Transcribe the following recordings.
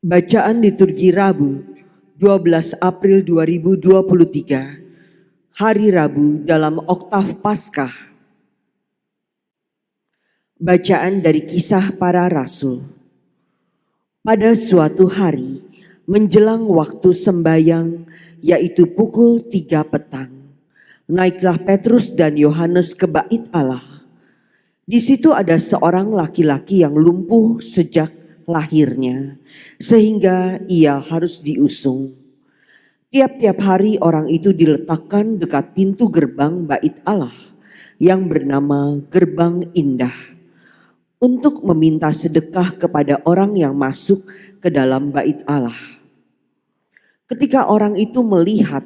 Bacaan liturgi Rabu 12 April 2023, Hari Rabu dalam Oktav Paskah. Bacaan dari Kisah Para Rasul. Pada suatu hari, menjelang waktu sembayang, yaitu pukul 3 petang, naiklah Petrus dan Yohanes ke bait Allah. Di situ ada seorang laki-laki yang lumpuh sejak lahirnya, sehingga ia harus diusung. Tiap-tiap hari orang itu diletakkan dekat pintu gerbang bait Allah yang bernama Gerbang Indah untuk meminta sedekah kepada orang yang masuk ke dalam bait Allah. Ketika orang itu melihat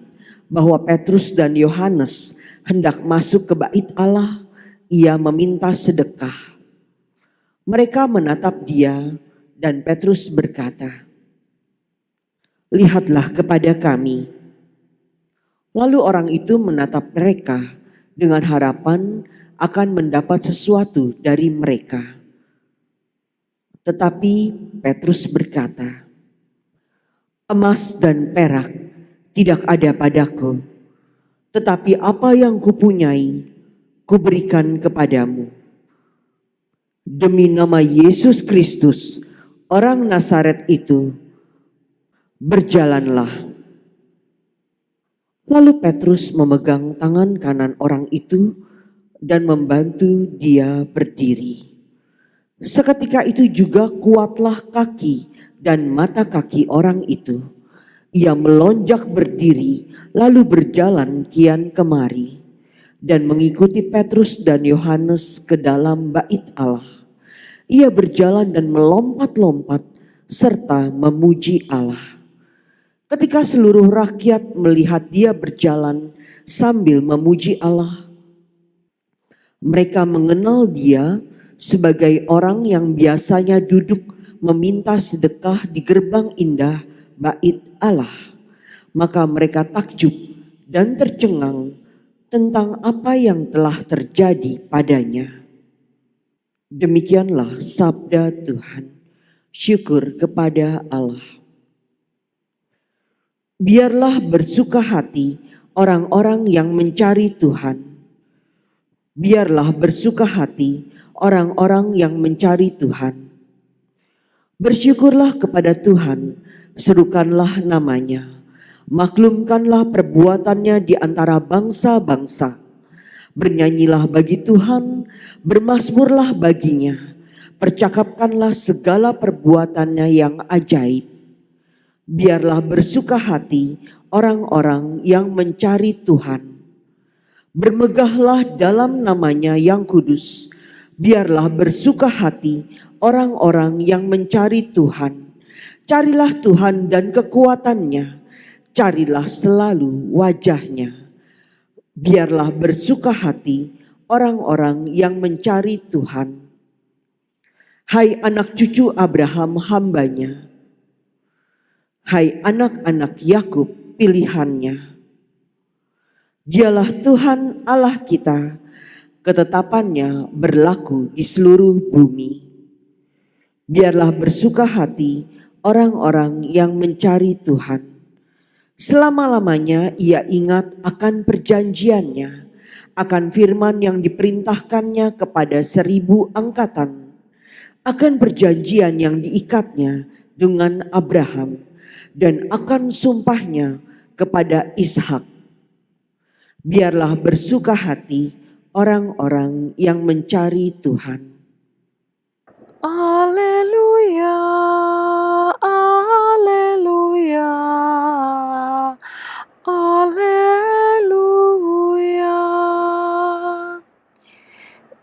bahwa Petrus dan Yohanes hendak masuk ke bait Allah, ia meminta sedekah. Mereka menatap dia dan Petrus berkata, "Lihatlah kepada kami." Lalu orang itu menatap mereka dengan harapan akan mendapat sesuatu dari mereka. Tetapi Petrus berkata, "Emas dan perak tidak ada padaku, tetapi apa yang kupunyai, kuberikan kepadamu. Demi nama Yesus Kristus, orang Nazaret itu, berjalanlah." Lalu Petrus memegang tangan kanan orang itu dan membantu dia berdiri. Seketika itu juga kuatlah kaki dan mata kaki orang itu. Ia melonjak berdiri lalu berjalan kian kemari dan mengikuti Petrus dan Yohanes ke dalam bait Allah. Ia berjalan dan melompat-lompat serta memuji Allah. Ketika seluruh rakyat melihat dia berjalan sambil memuji Allah, mereka mengenal dia sebagai orang yang biasanya duduk meminta sedekah di gerbang indah bait Allah. Maka mereka takjub dan tercengang tentang apa yang telah terjadi padanya. Demikianlah sabda Tuhan. Syukur kepada Allah. Biarlah bersuka hati orang-orang yang mencari Tuhan. Biarlah bersuka hati orang-orang yang mencari Tuhan. Bersyukurlah kepada Tuhan, serukanlah namanya. Maklumkanlah perbuatannya di antara bangsa-bangsa. Bernyanyilah bagi Tuhan, bermazmurlah baginya. Percakapkanlah segala perbuatannya yang ajaib. Biarlah bersuka hati orang-orang yang mencari Tuhan. Bermegahlah dalam namanya yang kudus. Biarlah bersuka hati orang-orang yang mencari Tuhan. Carilah Tuhan dan kekuatannya. Carilah selalu wajahnya. Biarlah bersuka hati orang-orang yang mencari Tuhan. Hai anak cucu Abraham hambanya. Hai anak-anak Yakub pilihannya. Dialah Tuhan Allah kita, ketetapannya berlaku di seluruh bumi. Biarlah bersuka hati orang-orang yang mencari Tuhan. Selama-lamanya ia ingat akan perjanjiannya, akan firman yang diperintahkannya kepada 1000 angkatan, akan perjanjian yang diikatnya dengan Abraham, dan akan sumpahnya kepada Ishak. Biarlah bersuka hati orang-orang yang mencari Tuhan. Alleluia, alleluia, alleluia.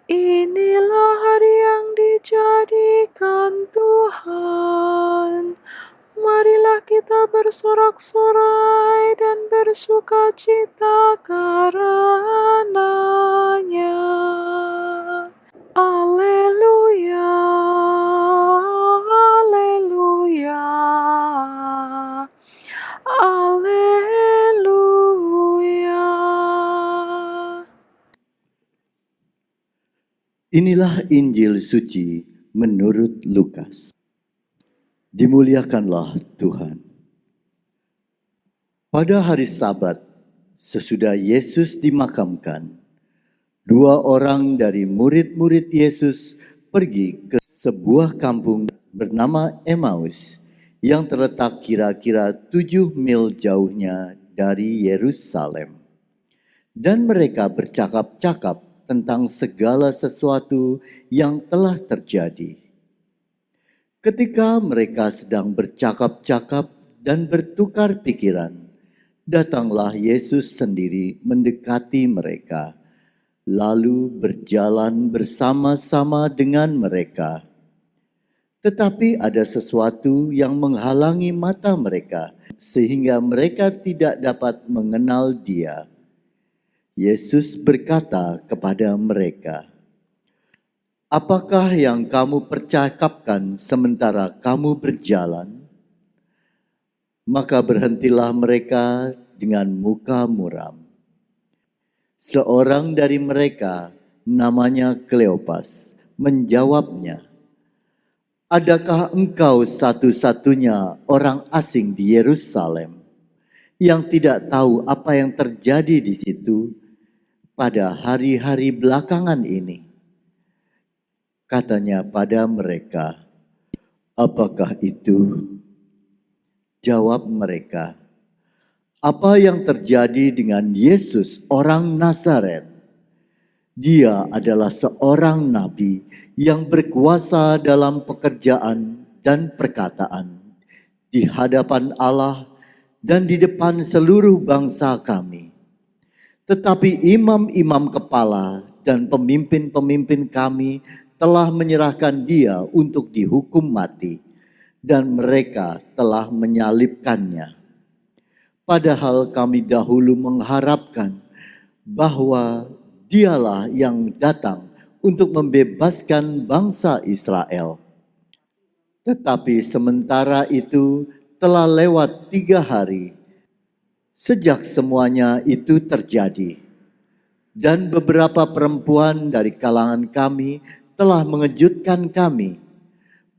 Inilah hari yang dijadikan Tuhan. Marilah kita bersorak-sorai dan bersukacita karenanya. Alleluia, alleluia, alleluia. Inilah Injil suci menurut Lukas. Dimuliakanlah Tuhan. Pada hari Sabat, sesudah Yesus dimakamkan, dua orang dari murid-murid Yesus pergi ke sebuah kampung bernama Emmaus yang terletak kira-kira 7 mil jauhnya dari Yerusalem. Dan mereka bercakap-cakap tentang segala sesuatu yang telah terjadi. Ketika mereka sedang bercakap-cakap dan bertukar pikiran, datanglah Yesus sendiri mendekati mereka, lalu berjalan bersama-sama dengan mereka. Tetapi ada sesuatu yang menghalangi mata mereka, sehingga mereka tidak dapat mengenal Dia. Yesus berkata kepada mereka, "Apakah yang kamu percakapkan sementara kamu berjalan?" Maka berhentilah mereka dengan muka muram. Seorang dari mereka, namanya Kleopas, menjawabnya, "Adakah engkau satu-satunya orang asing di Yerusalem yang tidak tahu apa yang terjadi di situ pada hari-hari belakangan ini?" Katanya pada mereka, "Apakah itu?" Jawab mereka, "Apa yang terjadi dengan Yesus orang Nazaret? Dia adalah seorang nabi yang berkuasa dalam pekerjaan dan perkataan di hadapan Allah dan di depan seluruh bangsa kami. Tetapi imam-imam kepala dan pemimpin-pemimpin kami telah menyerahkan dia untuk dihukum mati, dan mereka telah menyalibkannya. Padahal kami dahulu mengharapkan bahwa dialah yang datang untuk membebaskan bangsa Israel. Tetapi sementara itu telah lewat 3 hari sejak semuanya itu terjadi, dan beberapa perempuan dari kalangan kami telah mengejutkan kami.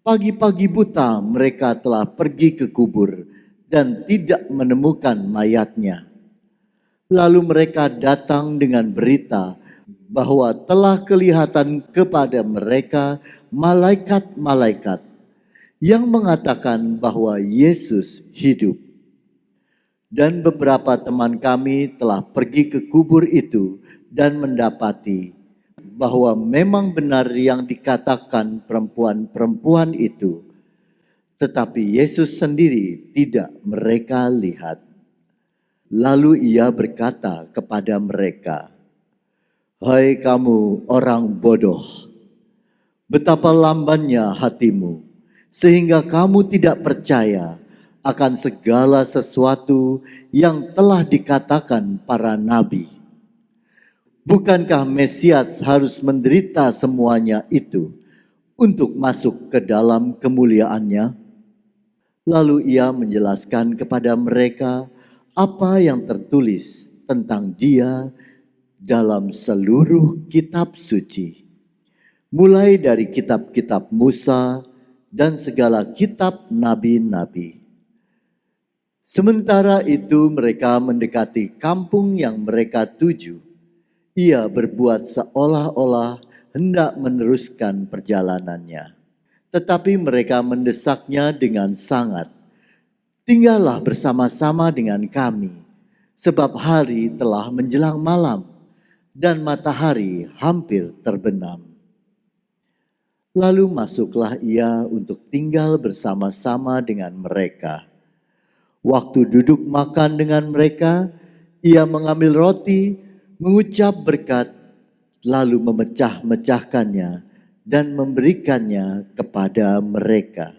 Pagi-pagi buta mereka telah pergi ke kubur dan tidak menemukan mayatnya. Lalu mereka datang dengan berita bahwa telah kelihatan kepada mereka malaikat-malaikat yang mengatakan bahwa Yesus hidup. Dan beberapa teman kami telah pergi ke kubur itu dan mendapati bahwa memang benar yang dikatakan perempuan-perempuan itu, tetapi Yesus sendiri tidak mereka lihat. Lalu ia berkata kepada mereka, "Hai kamu orang bodoh, betapa lambannya hatimu, sehingga kamu tidak percaya akan segala sesuatu yang telah dikatakan para nabi. Bukankah Mesias harus menderita semuanya itu untuk masuk ke dalam kemuliaannya?" Lalu ia menjelaskan kepada mereka apa yang tertulis tentang dia dalam seluruh kitab suci, mulai dari kitab-kitab Musa dan segala kitab nabi-nabi. Sementara itu mereka mendekati kampung yang mereka tuju. Ia berbuat seolah-olah hendak meneruskan perjalanannya. Tetapi mereka mendesaknya dengan sangat, "Tinggallah bersama-sama dengan kami, sebab hari telah menjelang malam dan matahari hampir terbenam." Lalu masuklah ia untuk tinggal bersama-sama dengan mereka. Waktu duduk makan dengan mereka, ia mengambil roti, mengucap berkat, lalu memecah-mecahkannya dan memberikannya kepada mereka.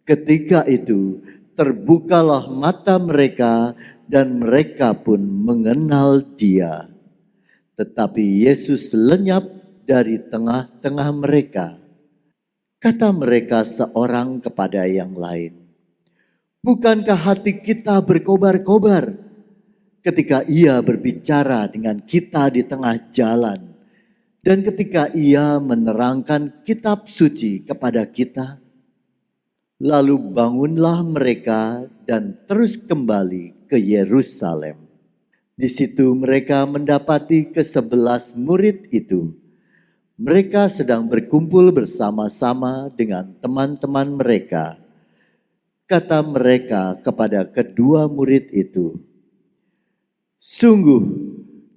Ketika itu terbukalah mata mereka dan mereka pun mengenal dia. Tetapi Yesus lenyap dari tengah-tengah mereka. Kata mereka seorang kepada yang lain, "Bukankah hati kita berkobar-kobar ketika ia berbicara dengan kita di tengah jalan, dan ketika ia menerangkan kitab suci kepada kita?" Lalu bangunlah mereka dan terus kembali ke Yerusalem. Di situ mereka mendapati ke-11 murid itu. Mereka sedang berkumpul bersama-sama dengan teman-teman mereka. Kata mereka kepada kedua murid itu, "Sungguh,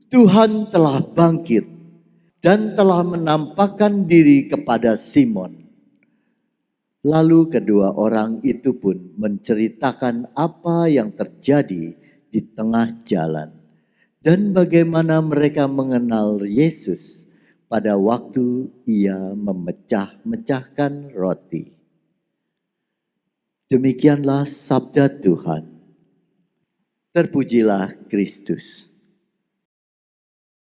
Tuhan telah bangkit dan telah menampakkan diri kepada Simon." Lalu kedua orang itu pun menceritakan apa yang terjadi di tengah jalan dan bagaimana mereka mengenal Yesus pada waktu ia memecah-mecahkan roti. Demikianlah sabda Tuhan. Terpujilah Kristus.